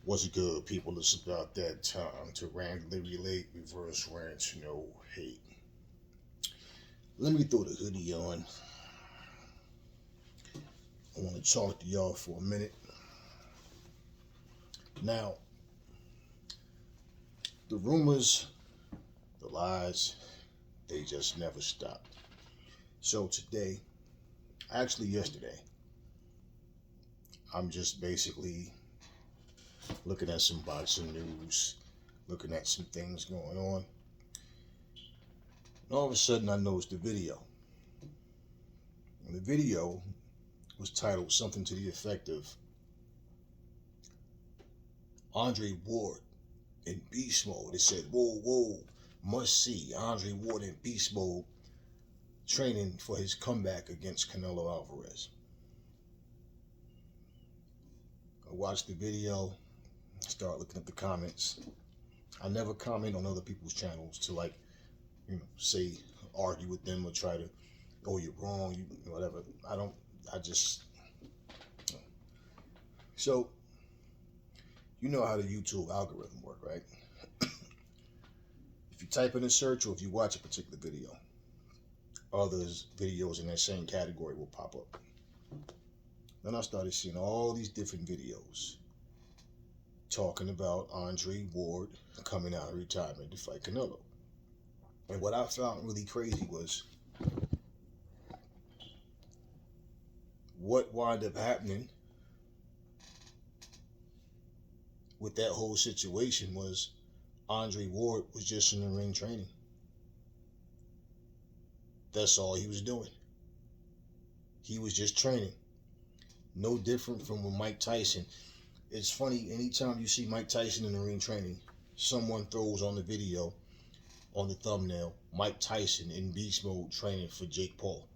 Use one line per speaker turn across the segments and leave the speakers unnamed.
What's good, people? It's about that time to randomly relate, reverse rant, no hate. Let me throw the hoodie on. I want to talk to y'all for a minute. Now, the rumors, the lies, they just never stop. So today, actually yesterday, I'm just basically looking at some boxing news, looking at some things going on. And all of a sudden, I noticed the video. And the video was titled something to the effect of Andrea Ward in beast mode. It said, whoa, whoa, must see Andrea Ward in beast mode training for his comeback against Canelo Alvarez. I watched the video, start looking at the comments. I never comment on other people's channels to say, argue with them or try to, oh, you're wrong, you whatever. So, you know how the YouTube algorithm work, right? If you type in a search or if you watch a particular video, others videos in that same category will pop up. Then I started seeing all these different videos talking about Andrea Ward coming out of retirement to fight Canelo. And what I found really crazy was what wound up happening with that whole situation was Andrea Ward was just in the ring training. That's all he was doing. He was just training. No different from when Mike Tyson. It's funny, anytime you see Mike Tyson in the ring training, someone throws on the video, on the thumbnail, Mike Tyson in beast mode training for Jake Paul.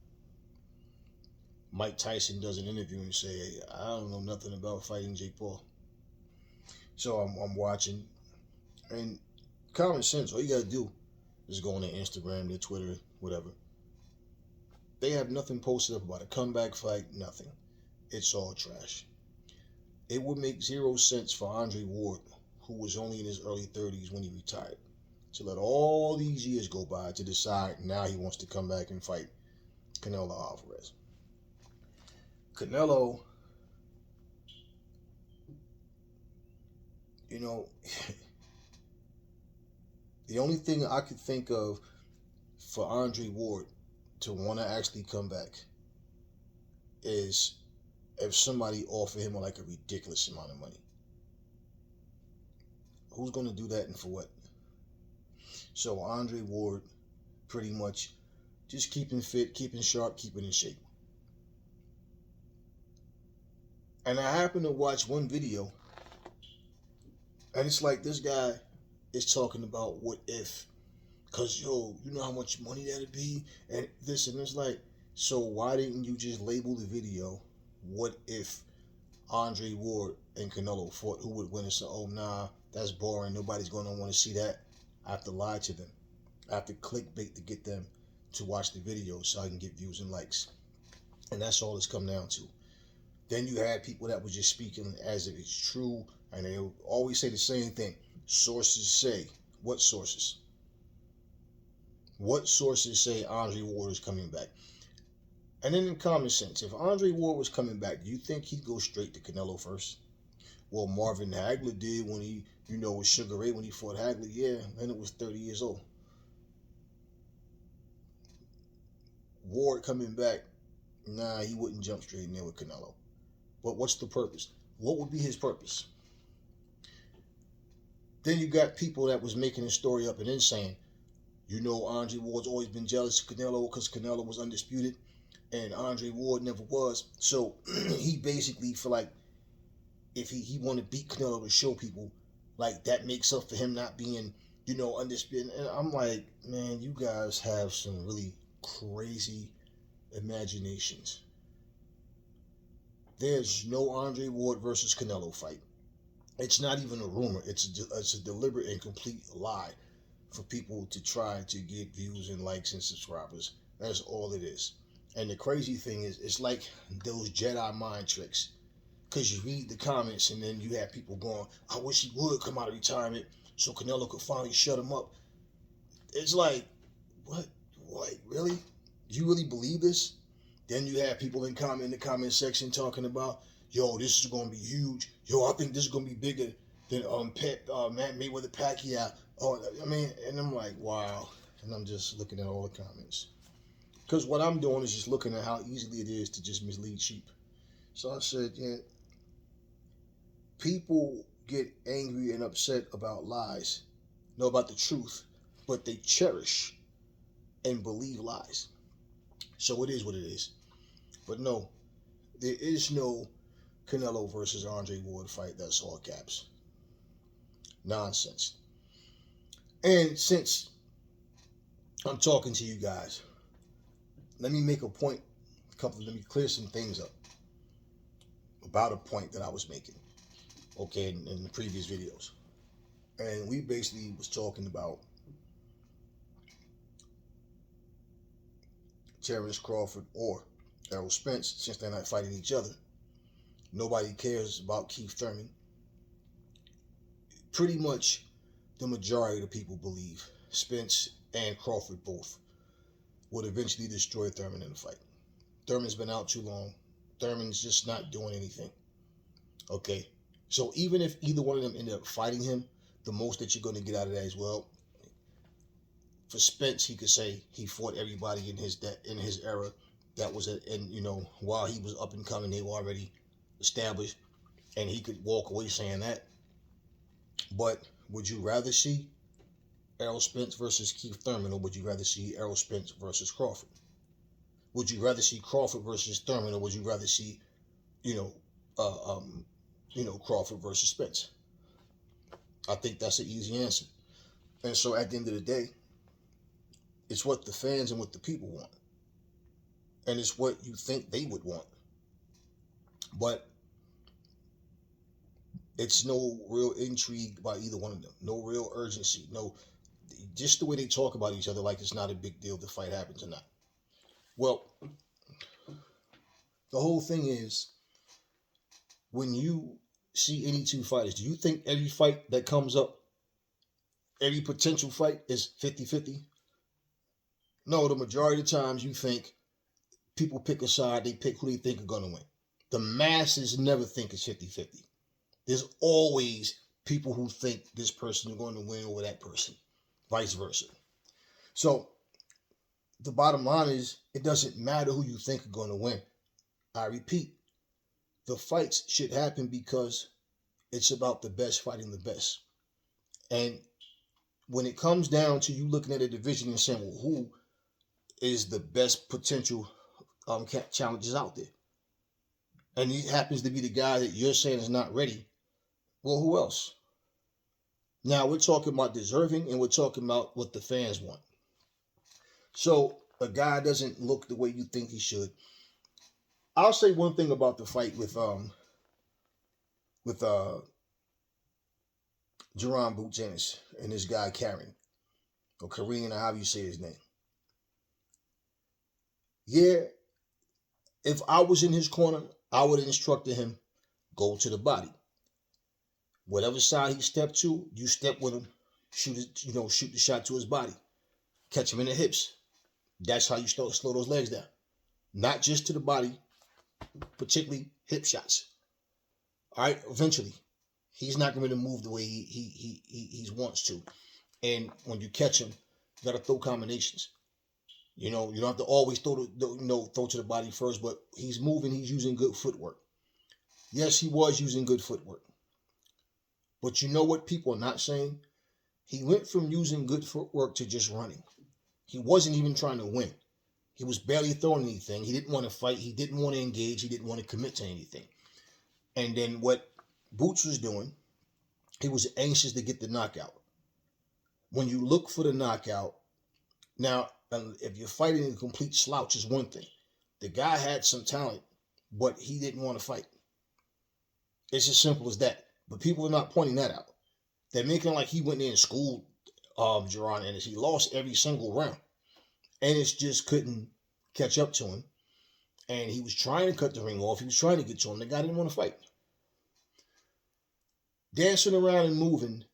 Mike Tyson does an interview and say, hey, I don't know nothing about fighting Jake Paul. So I'm watching, and common sense, all you gotta do is go on their Instagram, their Twitter, whatever. They have nothing posted up about a comeback fight, nothing. It's all trash. It would make zero sense for Andrea Ward, who was only in his early 30s when he retired, to let all these years go by to decide now he wants to come back and fight Canelo Alvarez. Canelo, the only thing I could think of for Andrea Ward to want to actually come back is if somebody offered him like a ridiculous amount of money. Who's going to do that and for what? So Andrea Ward pretty much just keeping fit, keeping sharp, keeping in shape. And I happened to watch one video, and it's like this guy is talking about what if, because you know how much money that'd be, and this, and it's like, so why didn't you just label the video, what if Andrea Ward and Canelo fought, who would win? And say, oh nah, that's boring, nobody's going to want to see that. I have to lie to them. I have to clickbait to get them to watch the video so I can get views and likes. And that's all it's come down to. Then you had people that were just speaking as if it's true, and they always say the same thing. Sources say. What sources? What sources say Andrea Ward is coming back? And then in common sense, if Andrea Ward was coming back, do you think he'd go straight to Canelo first? Well, Marvin Hagler did when he, with Sugar Ray when he fought Hagler. Yeah, then it was 30 years old. Ward coming back, nah, he wouldn't jump straight in there with Canelo. But what's the purpose? What would be his purpose? Then you got people that was making a story up and then saying, Andrea Ward's always been jealous of Canelo because Canelo was undisputed and Andrea Ward never was. So he basically feel like if he want to beat Canelo to show people, like that makes up for him not being, undisputed. And I'm like, man, you guys have some really crazy imaginations. There's no Andrea Ward versus Canelo fight. It's not even a rumor. It's a deliberate and complete lie for people to try to get views and likes and subscribers. That's all it is. And the crazy thing is, it's like those Jedi mind tricks Because you read the comments and then you have people going, I wish he would come out of retirement so Canelo could finally shut him up. It's like, what? Really? You really believe this? Then you have people in the comment section talking about, yo, this is going to be huge. Yo, I think this is going to be bigger than Matt Mayweather Pacquiao. Oh, I mean, and I'm like, wow. And I'm just looking at all the comments. Because what I'm doing is just looking at how easily it is to just mislead sheep. So I said, yeah, people get angry and upset about lies, know about the truth, but they cherish and believe lies. So it is what it is. But no, there is no Canelo versus Andre Ward fight. That's all caps. Nonsense. And since I'm talking to you guys, let me make a point. Let me clear some things up about a point that I was making, okay, in the previous videos. And we basically was talking about Terrence Crawford or Errol Spence, since they're not fighting each other. Nobody cares about Keith Thurman. Pretty much the majority of the people believe Spence and Crawford both would eventually destroy Thurman in the fight. Thurman's been out too long. Thurman's just not doing anything. Okay? So even if either one of them ended up fighting him, the most that you're going to get out of that is, well, for Spence, he could say he fought everybody in his era that was while he was up and coming, they were already established, and he could walk away saying that. But would you rather see Errol Spence versus Keith Thurman, or would you rather see Errol Spence versus Crawford? Would you rather see Crawford versus Thurman, or would you rather see, Crawford versus Spence? I think that's an easy answer. And so at the end of the day, it's what the fans and what the people want. And it's what you think they would want. But it's no real intrigue by either one of them. No real urgency. No, just the way they talk about each other, like it's not a big deal if the fight happens or not. Well, the whole thing is, when you see any two fighters, do you think every fight that comes up, every potential fight is 50-50? No, the majority of the times you think people pick a side, they pick who they think are going to win. The masses never think it's 50-50. There's always people who think this person is going to win over that person, vice versa. So the bottom line is, it doesn't matter who you think are going to win. I repeat, the fights should happen because it's about the best fighting the best. And when it comes down to you looking at a division and saying, well, who is the best potential challenges out there? And he happens to be the guy that you're saying is not ready. Well, who else? Now, we're talking about deserving, and we're talking about what the fans want. So a guy doesn't look the way you think he should. I'll say one thing about the fight with Jerron Boots Ennis and this guy Karen, or Kareem, or however you say his name. Yeah, if I was in his corner, I would have instructed him, go to the body. Whatever side he stepped to, you step with him, shoot the shot to his body, catch him in the hips. That's how you slow those legs down. Not just to the body, particularly hip shots. All right, eventually, he's not going to move the way he wants to. And when you catch him, you got to throw combinations. You don't have to always throw to the body first, but he's moving, he's using good footwork. Yes, he was using good footwork. But you know what people are not saying? He went from using good footwork to just running. He wasn't even trying to win. He was barely throwing anything. He didn't want to fight. He didn't want to engage. He didn't want to commit to anything. And then what Boots was doing, he was anxious to get the knockout. When you look for the knockout, now, if you're fighting a complete slouch is one thing. The guy had some talent, but he didn't want to fight. It's as simple as that. But people are not pointing that out. They're making like he went in and schooled Jerron Ennis. He lost every single round. Ennis just couldn't catch up to him. And he was trying to cut the ring off. He was trying to get to him. The guy didn't want to fight. dancing around and moving,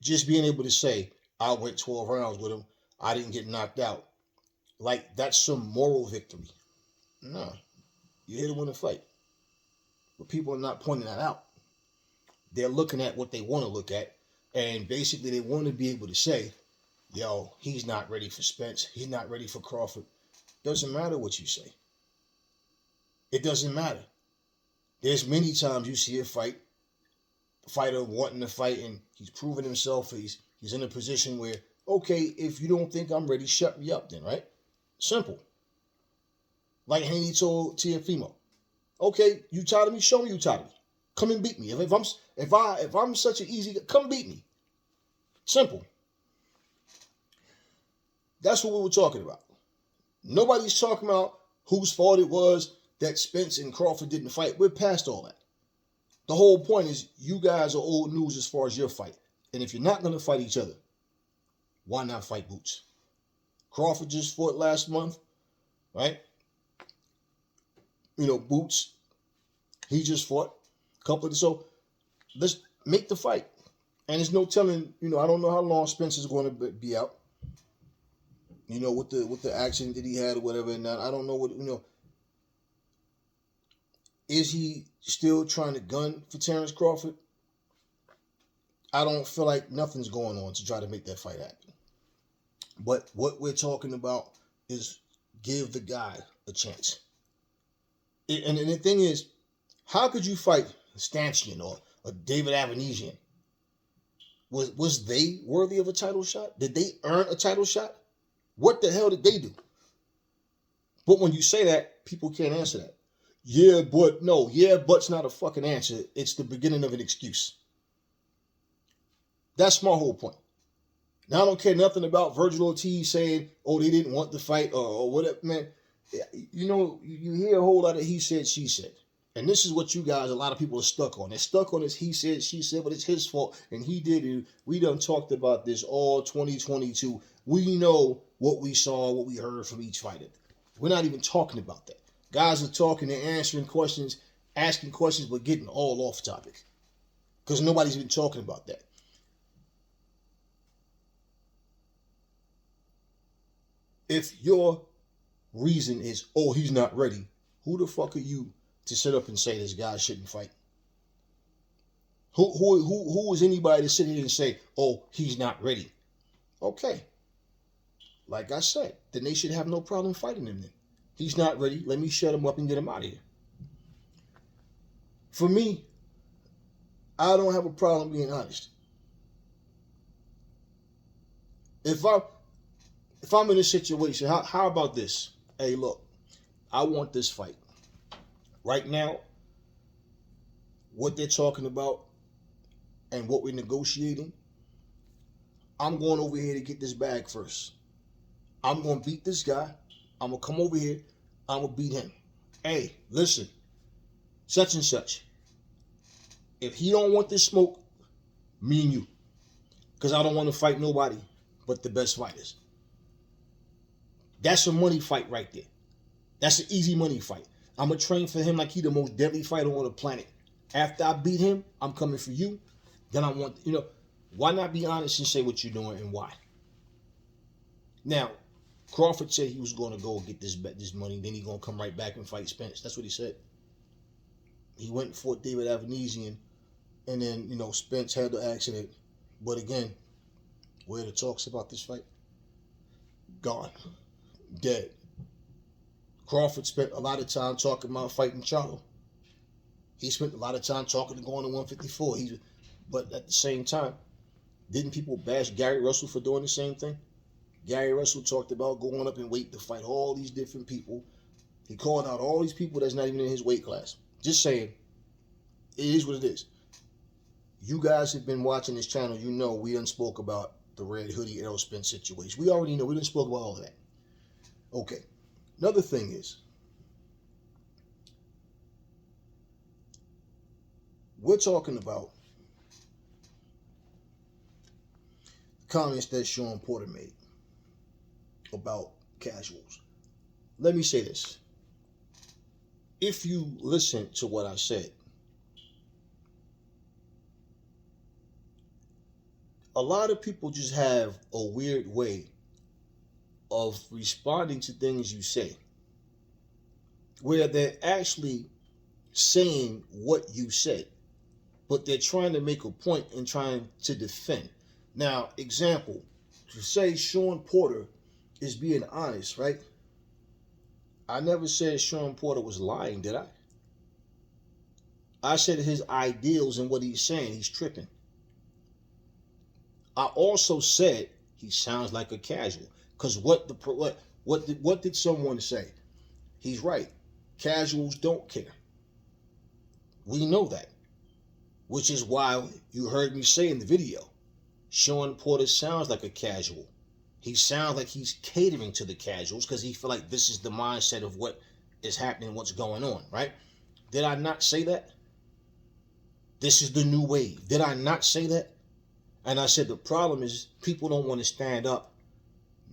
just being able to say, I went 12 rounds with him, I didn't get knocked out. Like, that's some moral victory. No, you're here to win a fight. But people are not pointing that out. They're looking at what they want to look at, and basically they want to be able to say, yo, he's not ready for Spence, he's not ready for Crawford. Doesn't matter what you say. It doesn't matter. There's many times you see a fighter wanting to fight, and he's proven himself. He's in a position where, okay, if you don't think I'm ready, shut me up then, right? Simple. Like Haney told Teofimo, okay, you tired of me? Show me you tired of me. Come and beat me. If I'm such an easy, come beat me. Simple. That's what we were talking about. Nobody's talking about whose fault it was that Spence and Crawford didn't fight. We're past all that. The whole point is you guys are old news as far as your fight. And if you're not going to fight each other, why not fight Boots? Crawford just fought last month, right? Boots, he just fought a couple of, so let's make the fight. And there's no telling, I don't know how long Spence is going to be out. With the accident that he had or whatever, and I don't know what, is he still trying to gun for Terrence Crawford? I don't feel like nothing's going on to try to make that fight happen. But what we're talking about is give the guy a chance. And the thing is, how could you fight Stanchion or David Avanesian? Was they worthy of a title shot? Did they earn a title shot? What the hell did they do? But when you say that, people can't answer that. Yeah, but's not a fucking answer. It's the beginning of an excuse. That's my whole point. Now, I don't care nothing about Virgil Ortiz saying, oh, they didn't want the fight or whatever, man. You hear a whole lot of he said, she said. And this is what you guys, a lot of people are stuck on. They're stuck on this he said, she said, but it's his fault. And he did it. We done talked about this all 2022. We know what we saw, what we heard from each fighter. We're not even talking about that. Guys are talking, they're answering questions, asking questions, but getting all off topic. Because nobody's been talking about that. If your reason is, oh, he's not ready, who the fuck are you to sit up and say this guy shouldn't fight? Who is anybody to sit here and say, oh, he's not ready? Okay. Like I said, then they should have no problem fighting him then. He's not ready. Let me shut him up and get him out of here. For me, I don't have a problem being honest. If I'm in a situation, how about this? Hey, look, I want this fight. Right now, what they're talking about and what we're negotiating, I'm going over here to get this bag first. I'm going to beat this guy. I'm going to come over here. I'm going to beat him. Hey, listen, such and such. If he don't want this smoke, me and you. Because I don't want to fight nobody but the best fighters. That's a money fight right there. That's an easy money fight. I'm going to train for him like he the most deadly fighter on the planet. After I beat him, I'm coming for you. Then I want, why not be honest and say what you're doing and why? Now, Crawford said he was going to go get this money, then he's going to come right back and fight Spence. That's what he said. He went and fought David Avanesian, and then, Spence had the accident. But again, where the talks about this fight? Gone. Dead. Crawford spent a lot of time talking about fighting Charlo. He spent a lot of time talking to going to 154. But at the same time, didn't people bash Gary Russell for doing the same thing? Gary Russell talked about going up in weight to fight all these different people. He called out all these people that's not even in his weight class. Just saying, it is what it is. You guys have been watching this channel. You know we done spoke about the Red Hoodie Errol Spence situation. We already know. We done spoke about all of that. Okay. Another thing is, we're talking about comments that Sean Porter made about casuals. Let me say this. If you listen to what I said, A lot of people just have a weird way of responding to things you say, where they're actually saying what you said, but they're trying to make a point and trying to defend. Now, example, to say Sean Porter is being honest, right? I never said Sean Porter was lying, did I? I said his ideals and what he's saying, he's tripping. I also said he sounds like a casual. Because what did someone say? He's right. Casuals don't care. We know that. Which is why you heard me say in the video, Sean Porter sounds like a casual. He sounds like he's catering to the casuals because he feel like this is the mindset of what is happening, what's going on, right? Did I not say that? This is the new wave. Did I not say that? And I said the problem is people don't want to stand up.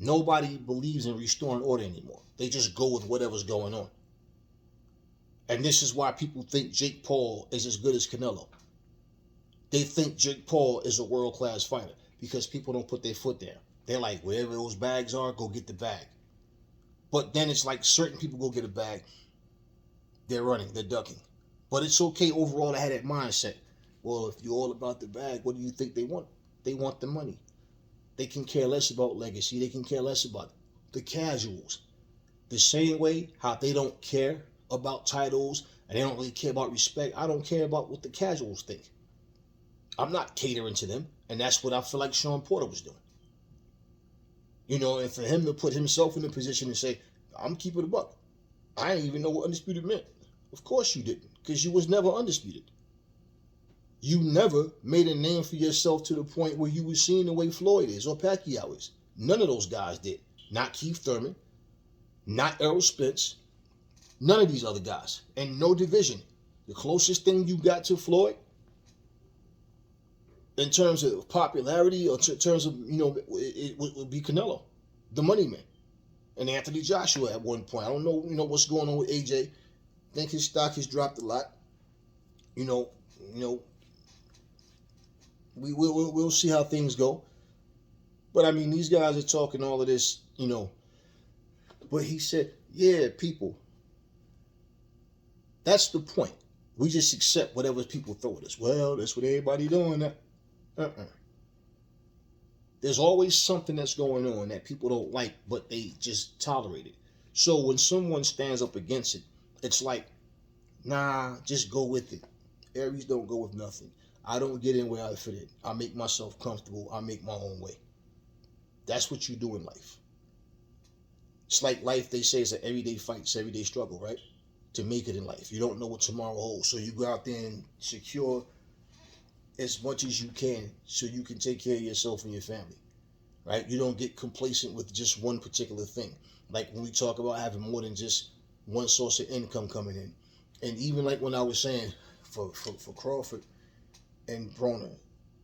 Nobody believes in restoring order anymore. They just go with whatever's going on. And this is why people think Jake Paul is as good as Canelo. They think Jake Paul is a world-class fighter because people don't put their foot down. They're like, wherever those bags are, go get the bag. But then it's like certain people go get a bag, they're running, they're ducking. But it's okay overall to have that mindset. Well, if you're all about the bag, what do you think they want? They want the money. They can care less about legacy. They can care less about the casuals. The same way how they don't care about titles and they don't really care about respect, I don't care about what the casuals think. I'm not catering to them, and that's what I feel like Sean Porter was doing. You know, and for him to put himself in a position and say, I'm keeping a buck. I didn't even know what undisputed meant. Of course you didn't, because you was never undisputed. You never made a name for yourself to the point where you were seen the way Floyd is or Pacquiao is. None of those guys did. Not Keith Thurman, not Errol Spence, none of these other guys. And no division. The closest thing you got to Floyd, in terms of popularity or in terms of, it would be Canelo, the money man. And Anthony Joshua at one point. I don't know, what's going on with AJ. I think his stock has dropped a lot. We'll see how things go. But I mean, these guys are talking all of this, But he said, yeah, people. That's the point. We just accept whatever people throw at us. Well, that's what everybody doing. There's always something that's going on that people don't like, but they just tolerate it. So when someone stands up against it, it's like, nah, just go with it. Aries don't go with nothing. I don't get in where I fit in. I make myself comfortable. I make my own way. That's what you do in life. It's like life, they say, is an everyday fight. It's an everyday struggle, right? To make it in life. You don't know what tomorrow holds. So you go out there and secure as much as you can so you can take care of yourself and your family, right? You don't get complacent with just one particular thing. Like when we talk about having more than just one source of income coming in. And even like when I was saying for Crawford and Broner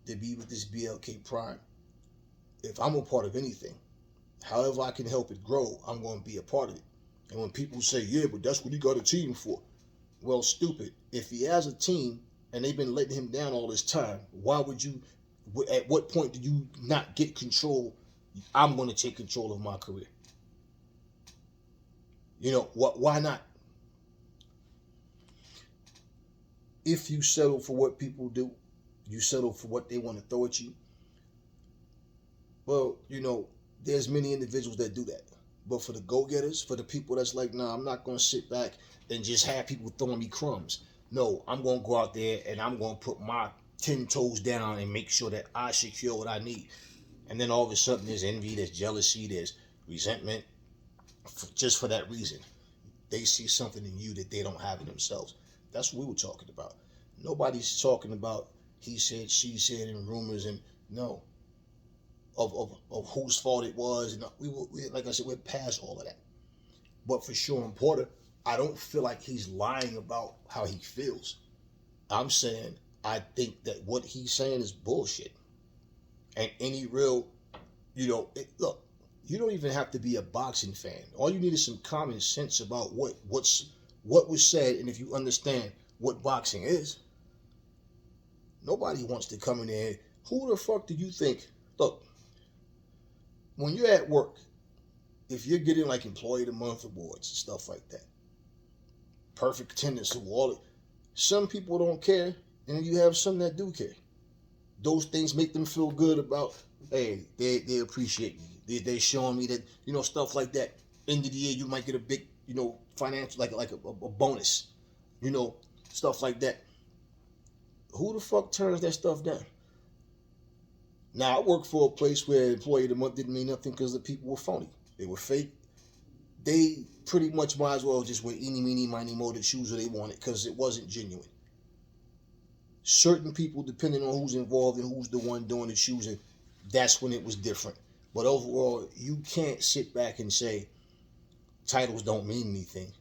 to be with this BLK Prime, if I'm a part of anything, however I can help it grow, I'm going to be a part of it. And when people say, yeah, but that's what he got a team for. Well, stupid. If he has a team, and they've been letting him down all this time, why would you, at what point do you not get control? I'm going to take control of my career. Why not? If you settle for what people do, you settle for what they want to throw at you. Well, there's many individuals that do that. But for the go-getters, for the people that's like, nah, I'm not going to sit back and just have people throwing me crumbs. No, I'm going to go out there and I'm going to put my 10 toes down and make sure that I secure what I need. And then all of a sudden there's envy, there's jealousy, there's resentment. Just for that reason. They see something in you that they don't have in themselves. That's what we were talking about. Nobody's talking about he said, she said, and rumors and no. Of whose fault it was. And we like I said, we're past all of that. But for Sean Porter, I don't feel like he's lying about how he feels. I'm saying I think that what he's saying is bullshit. And any real, look, you don't even have to be a boxing fan. All you need is some common sense about what was said, and if you understand what boxing is. Nobody wants to come in there Who the fuck do you think? Look, when you're at work, if you're getting like Employee of the Month awards and stuff like that, perfect attendance award, some people don't care, and you have some that do care. Those things make them feel good about, hey, they appreciate me. They showing me that, stuff like that. End of the year, you might get a big, financial, like a bonus, stuff like that. Who the fuck turns that stuff down? Now, I worked for a place where Employee of the Month didn't mean nothing because the people were phony. They were fake. They pretty much might as well just wear eeny, meeny, miny, mo the shoes that they wanted because it wasn't genuine. Certain people, depending on who's involved and who's the one doing the choosing, that's when it was different. But overall, you can't sit back and say titles don't mean anything.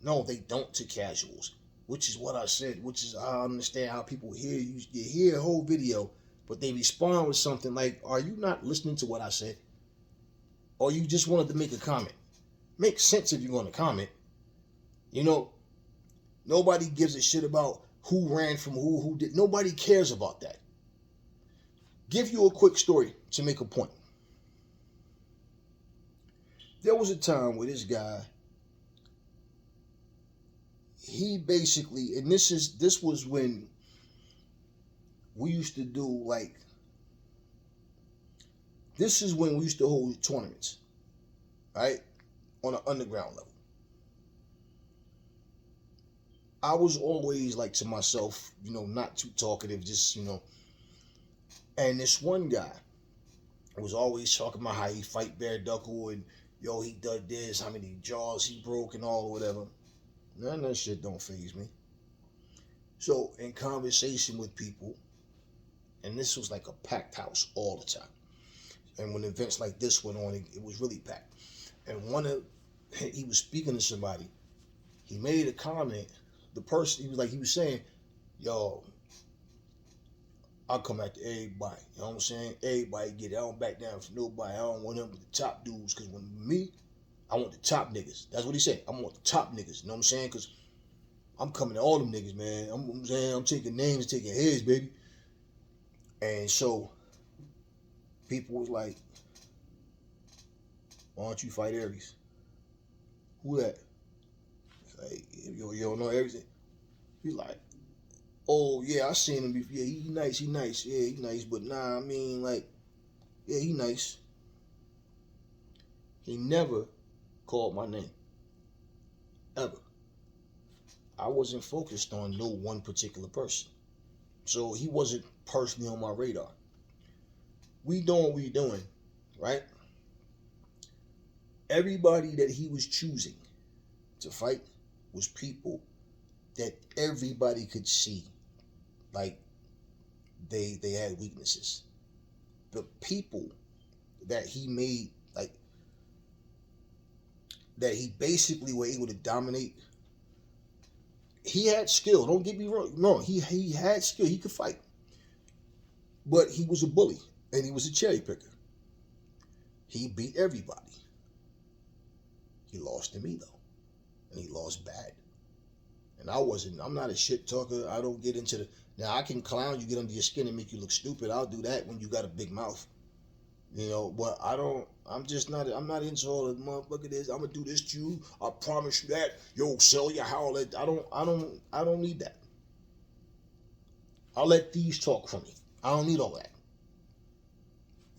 No, they don't to casuals, which is what I said, which is I understand how people hear you hear a whole video, but they respond with something like, are you not listening to what I said? Or you just wanted to make a comment? Makes sense if you're going to comment. Nobody gives a shit about who ran from who did. Nobody cares about that. Give you a quick story to make a point. There was a time where this guy, he basically, and this was when we used to do this is when we used to hold tournaments, right? On an underground level. I was always like to myself, not too talkative, just, and this one guy was always talking about how he fight bare knuckle and, he did this, how many jaws he broke and all whatever. None of that shit don't faze me. So in conversation with people, and this was like a packed house all the time. And when events like this went on, it was really packed. And he was speaking to somebody. He made a comment. The person, he was saying, yo, I'll come after everybody. You know what I'm saying? Everybody get it. I don't back down for nobody. I don't want them with the top dudes. Because when me, I want the top niggas. That's what he said. I want the top niggas. You know what I'm saying? Because I'm coming to all them niggas, man. I'm saying I'm taking names, taking heads, baby. And so people was like, why don't you fight Aries? Who that? Like, you don't know everything. He's like, oh yeah, I seen him before. Yeah, he nice. Yeah, he nice. But nah, I mean, like, yeah, he nice. He never called my name. Ever. I wasn't focused on no one particular person. So he wasn't personally on my radar. We doing what we doing, right? Everybody that he was choosing to fight was people that everybody could see, like, they had weaknesses. The people that he made, like, that he basically were able to dominate, he had skill. Don't get me wrong. No, he had skill. He could fight. But he was a bully, and he was a cherry picker. He beat everybody. He lost to me, though. And he lost bad. And I'm not a shit talker. I don't get into now I can clown you, get under your skin and make you look stupid. I'll do that when you got a big mouth. But I'm not into all the motherfucker this. I'm gonna do this to you. I promise you that. Yo, sell your house. I don't need that. I'll let these talk for me. I don't need all that.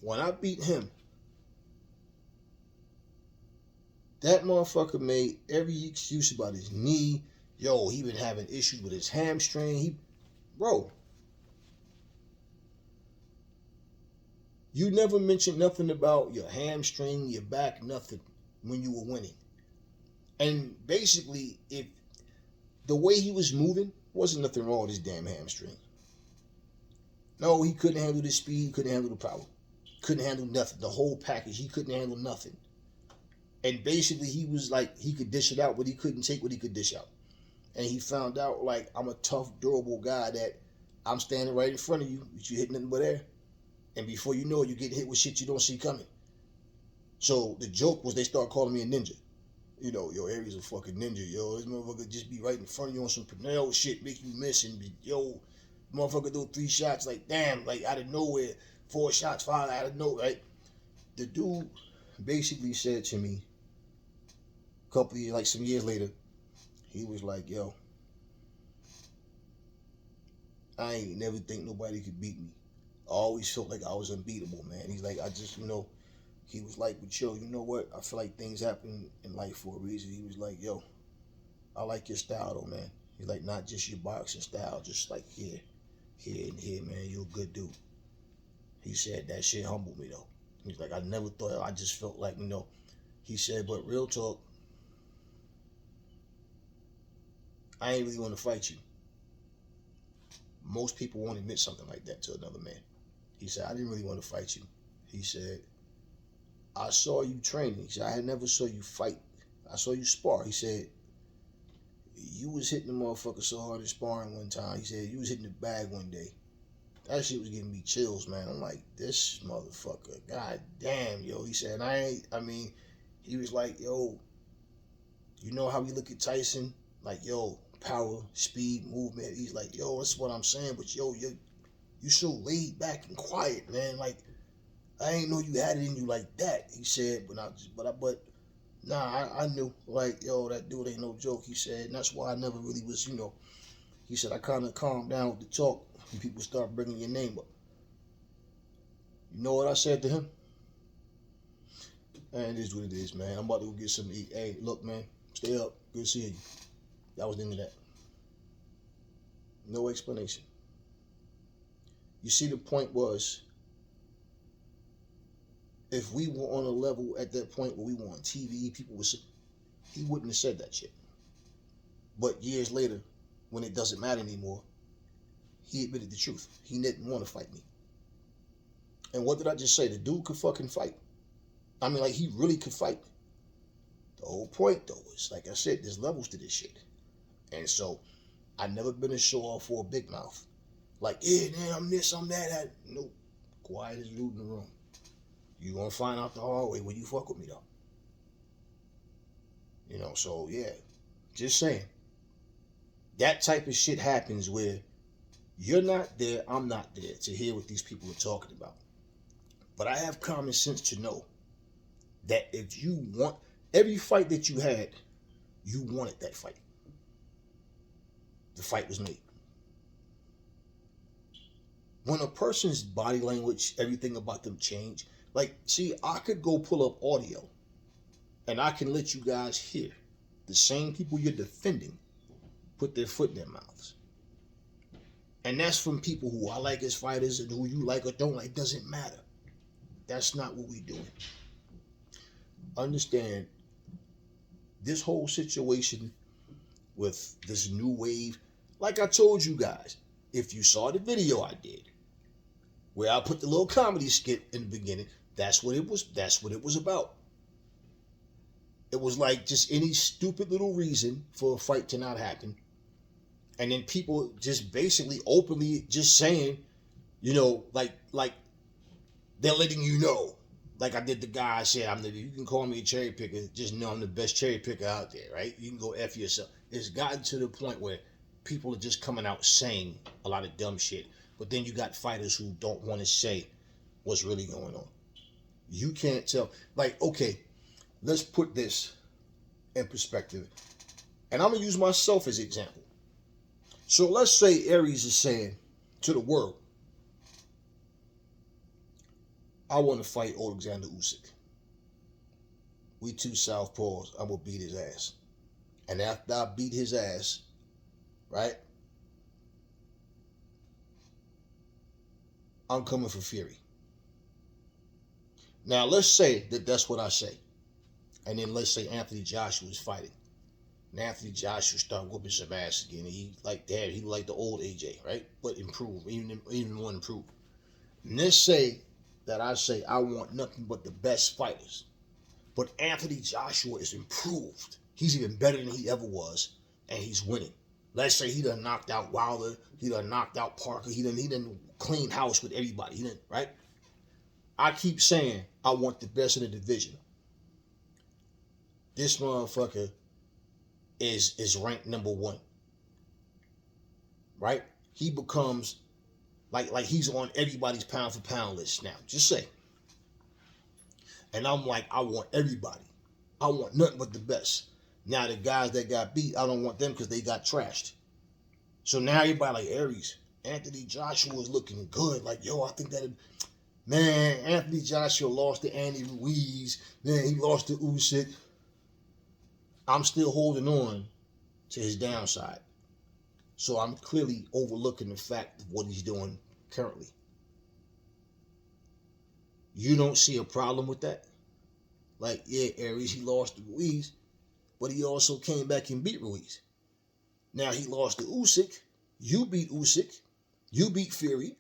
When I beat him, that motherfucker made every excuse about his knee. Yo, he been having issues with his hamstring. Bro, you never mentioned nothing about your hamstring, your back, nothing when you were winning. And basically, if the way he was moving, wasn't nothing wrong with his damn hamstring. No, he couldn't handle the speed, couldn't handle the power. Couldn't handle nothing. The whole package, he couldn't handle nothing. And basically, he was like, he could dish it out, but he couldn't take what he could dish out. And he found out, like, I'm a tough, durable guy that I'm standing right in front of you, but you hit nothing but air. And before you know it, you get hit with shit you don't see coming. So the joke was they start calling me a ninja. Yo, Aries a fucking ninja. Yo, this motherfucker just be right in front of you on some Canelo shit, make you miss and be, yo, Motherfucker threw 3 shots, like, damn, like, out of nowhere. 4 shots fired out of nowhere, right? The dude basically said to me, a couple of years, like some years later, he was like, yo, I ain't never think nobody could beat me. I always felt like I was unbeatable, man. He's like, I just, he was like, but yo, you know what? I feel like things happen in life for a reason. He was like, yo, I like your style though, man. He's like, not just your boxing style, just like here, and here, man. You're a good dude. He said that shit humbled me though. He's like, I never thought, I just felt like, he said, but real talk, I ain't really want to fight you. Most people won't admit something like that to another man. He said, I didn't really want to fight you. He said, I saw you training. He said, I had never saw you fight. I saw you spar. He said, you was hitting the motherfucker so hard in sparring one time. He said, you was hitting the bag one day. That shit was giving me chills, man. I'm like, this motherfucker, god damn, yo. He said, he was like, yo, you know how we look at Tyson? Like, yo, power, speed, movement. He's like, yo, that's what I'm saying, but yo, you so laid back and quiet, man. Like, I ain't know you had it in you like that. He said, I knew, like, yo, that dude ain't no joke. He said, and that's why I never really was, he said, I kind of calmed down with the talk when people start bringing your name up. You know what I said to him? And it is what it is, man. I'm about to go get something to eat. Hey, look, man, stay up. Good seeing you. That was the end of that. No explanation. You see, the point was, if we were on a level at that point where we were on TV, people would say, he wouldn't have said that shit. But years later, when it doesn't matter anymore, he admitted the truth. He didn't want to fight me. And what did I just say? The dude could fucking fight. I mean, like, he really could fight. The whole point, though, is, like I said, there's levels to this shit. And so, I've never been a show-off for a big mouth. Like, yeah, man, I'm this, I'm that. Nope. Quiet as dude in the room. You gonna find out the hard way when you fuck with me, though. So, yeah. Just saying. That type of shit happens where you're not there, I'm not there to hear what these people are talking about. But I have common sense to know that if you want, every fight that you had, you wanted that fight. The fight was made. When a person's body language, everything about them change, like, see, I could go pull up audio and I can let you guys hear the same people you're defending put their foot in their mouths. And that's from people who I like as fighters and who you like or don't like. Doesn't matter. That's not what we're doing. Understand, this whole situation with this new wave, like I told you guys, if you saw the video I did, where I put the little comedy skit in the beginning, that's what it was about. It was like just any stupid little reason for a fight to not happen. And then people just basically openly just saying, like they're letting you know. Like I did the guy, I said, you can call me a cherry picker, just know I'm the best cherry picker out there, right? You can go F yourself. It's gotten to the point where people are just coming out saying a lot of dumb shit. But then you got fighters who don't want to say what's really going on. You can't tell. Like, okay, let's put this in perspective. And I'm going to use myself as an example. So let's say Aries is saying to the world, I want to fight Alexander Usyk. We two southpaws, I'm going to beat his ass. And after I beat his ass, right, I'm coming for Fury. Now, let's say that that's what I say. And then let's say Anthony Joshua is fighting. And Anthony Joshua start whooping some ass again. And he like the old AJ, right? But improved, even more improved. And let's say that I say I want nothing but the best fighters. But Anthony Joshua is improved. He's even better than he ever was. And he's winning. Let's say he done knocked out Wilder. He done knocked out Parker. He done clean house with everybody. Right? I keep saying I want the best in the division. This motherfucker is ranked number 1. Right? He becomes Like he's on everybody's pound for pound list now. Just say. And I'm like, I want everybody. I want nothing but the best. Now the guys that got beat, I don't want them because they got trashed. So now everybody like Aries, Anthony Joshua is looking good. Like, yo, I think that, man, Anthony Joshua lost to Andy Ruiz. Then he lost to Usyk. I'm still holding on to his downside. So I'm clearly overlooking the fact of what he's doing currently. You don't see a problem with that? Like, yeah, Aries, he lost to Ruiz, but he also came back and beat Ruiz. Now he lost to Usyk. You beat Usyk. You beat Fury.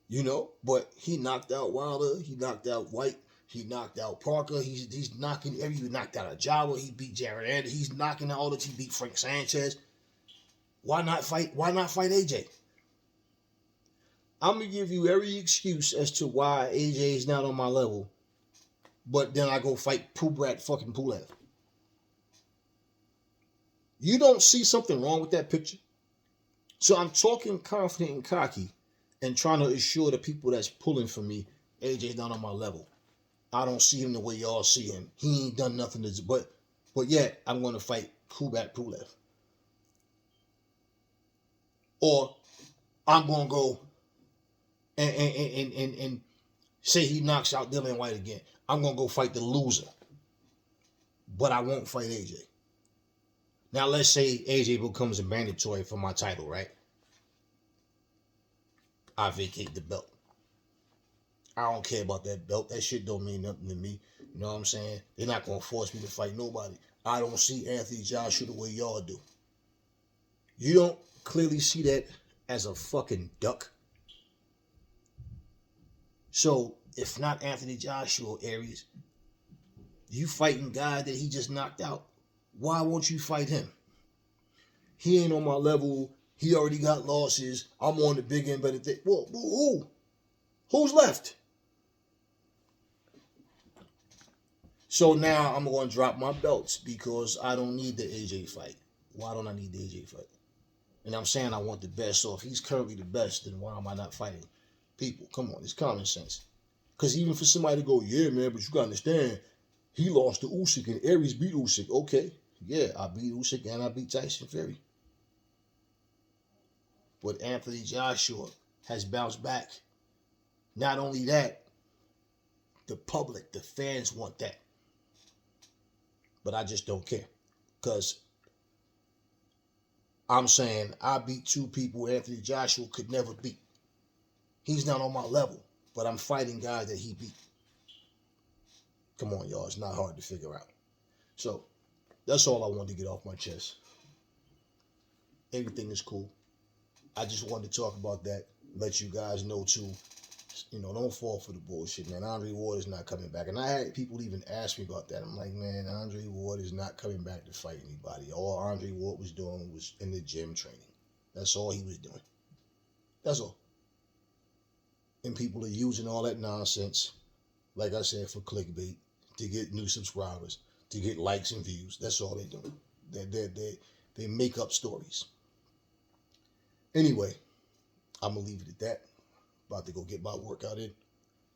You know, but he knocked out Wilder. He knocked out White. He knocked out Parker. He's knocking every. He knocked out Ajawa. He beat Jared Anderson. He's knocking out all that. He beat Frank Sanchez. Why not fight? Why not fight AJ? I'm gonna give you every excuse as to why AJ is not on my level, but then I go fight Kubrat fucking Pulev. You don't see something wrong with that picture? So I'm talking confident and cocky and trying to assure the people that's pulling for me, AJ's not on my level. I don't see him the way y'all see him. He ain't done nothing to, but yet I'm going to fight Kubrat Pulev. Or I'm going to go and say he knocks out Dillian White again. I'm going to go fight the loser. But I won't fight AJ. Now let's say AJ becomes a mandatory for my title, right? I vacate the belt. I don't care about that belt. That shit don't mean nothing to me. You know what I'm saying? They're not going to force me to fight nobody. I don't see Anthony Joshua the way y'all do. You don't clearly see that as a fucking duck. So, if not Anthony Joshua, Aries, you fighting guy that he just knocked out, why won't you fight him? He ain't on my level. He already got losses. I'm on the big end, better thing. Well, who? Who's left? So now I'm going to drop my belts because I don't need the AJ fight. Why don't I need the AJ fight? And I'm saying I want the best. So if he's currently the best, then why am I not fighting people? Come on, it's common sense. Because even for somebody to go, yeah, man, but you got to understand, he lost to Usyk and Aries beat Usyk. Okay, yeah, I beat Usyk and I beat Tyson Fury. But Anthony Joshua has bounced back. Not only that, the public, the fans want that. But I just don't care. Because I'm saying I beat two people Anthony Joshua could never beat. He's not on my level, but I'm fighting guys that he beat. Come on, y'all. It's not hard to figure out. So, that's all I wanted to get off my chest. Everything is cool. I just wanted to talk about that. Let you guys know, too. You know, don't fall for the bullshit, man. Andrea Ward is not coming back. And I had people even ask me about that. I'm like, man, Andrea Ward is not coming back to fight anybody. All Andrea Ward was doing was in the gym training. That's all he was doing. That's all. And people are using all that nonsense, like I said, for clickbait, to get new subscribers, to get likes and views. That's all they're doing. They make up stories. Anyway, I'm going to leave it at that. About to go get my workout in.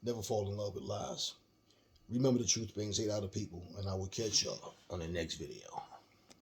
Never fall in love with lies. Remember, the truth brings hate out of people, and I will catch y'all on the next video.